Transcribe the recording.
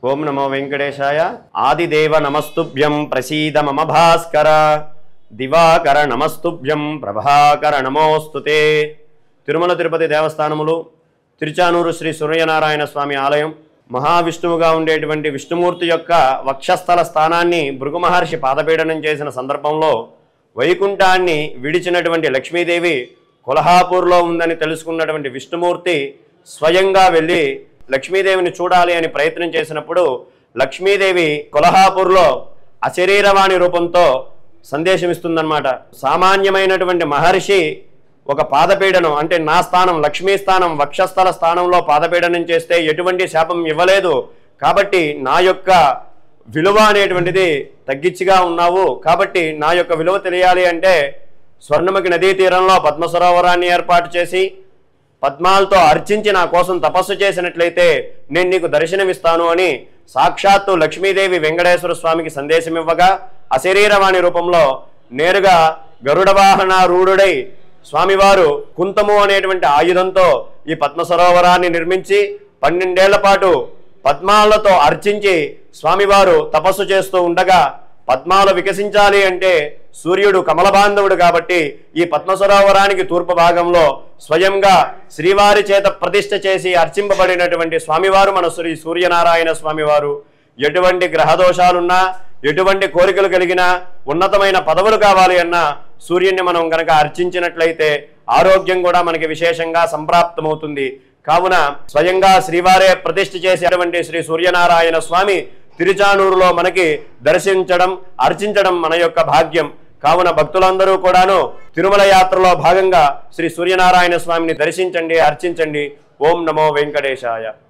ఓం నమో వెంకటేశాయ. ఆదిదేవ నమస్తుభ్యం ప్రసీద మమ భాస్కర. దివాకర నమస్తుభ్యం ప్రభాకర నమోస్తుతే. తిరుమల తిరుపతి దేవస్థానములు తిరుచానూరు శ్రీ సూర్యనారాయణ స్వామి ఆలయం మహావిష్ణువుగా ఉండేటువంటి విష్ణుమూర్తి యొక్క వక్షస్థల స్థానాన్ని భృగు మహర్షి పాదపీడనం చేసిన సందర్భంలో వైకుంఠాన్ని విడిచినటువంటి లక్ష్మీదేవి కొల్హాపూర్లో ఉందని తెలుసుకున్నటువంటి విష్ణుమూర్తి స్వయంగా వెళ్ళి లక్ష్మీదేవిని చూడాలి అని ప్రయత్నం చేసినప్పుడు లక్ష్మీదేవి కొల్హాపూర్లో అశరీరవాణి రూపంతో సందేశం ఇస్తుందన్నమాట. సామాన్యమైనటువంటి మహర్షి ఒక పాదపీడనం అంటే నా స్థానం లక్ష్మీ స్థానం వక్షస్థల స్థానంలో పాదపీడనం చేస్తే ఎటువంటి శాపం ఇవ్వలేదు, కాబట్టి నా యొక్క విలువ అనేటువంటిది తగ్గిచ్చిగా ఉన్నావు, కాబట్టి నా యొక్క విలువ తెలియాలి అంటే స్వర్ణముఖి నదీ తీరంలో పద్మ సరోవరాన్ని ఏర్పాటు చేసి పద్మాలతో అర్చించి నా కోసం తపస్సు చేసినట్లయితే నేను నీకు దర్శనమిస్తాను అని సాక్షాత్తు లక్ష్మీదేవి వెంకటేశ్వర స్వామికి సందేశం ఇవ్వగా అశరీరవాణి రూపంలో నేరుగా గరుడ వాహనారూఢుడై స్వామివారు కుంతము అనేటువంటి ఆయుధంతో ఈ పద్మ సరోవరాన్ని నిర్మించి 12 ఏళ్ల పాటు పద్మాలతో అర్చించి స్వామివారు తపస్సు చేస్తూ ఉండగా పద్మాలు వికసించాలి అంటే సూర్యుడు కమలబాంధవుడు కాబట్టి ఈ పద్మ సరోవరానికి తూర్పు భాగంలో స్వయంగా శ్రీవారి చేత ప్రతిష్ఠ చేసి అర్చింపబడినటువంటి స్వామివారు మన శ్రీ సూర్యనారాయణ స్వామివారు. ఎటువంటి గ్రహదోషాలున్నా ఎటువంటి కోరికలు కలిగినా ఉన్నతమైన పదవులు కావాలి అన్నా సూర్యుని మనం గనక అర్చించినట్లయితే ఆరోగ్యం కూడా మనకి విశేషంగా సంప్రాప్తమవుతుంది. కావున స్వయంగా శ్రీవారే ప్రతిష్ఠ చేసేటువంటి శ్రీ సూర్యనారాయణ స్వామి తిరుచానూరులో మనకి దర్శించడం అర్చించడం మన యొక్క భాగ్యం. కావున భక్తులందరూ కూడాను తిరుమల యాత్రలో భాగంగా శ్రీ సూర్యనారాయణ స్వామిని దర్శించండి, అర్చించండి. ఓం నమో వెంకటేశాయ.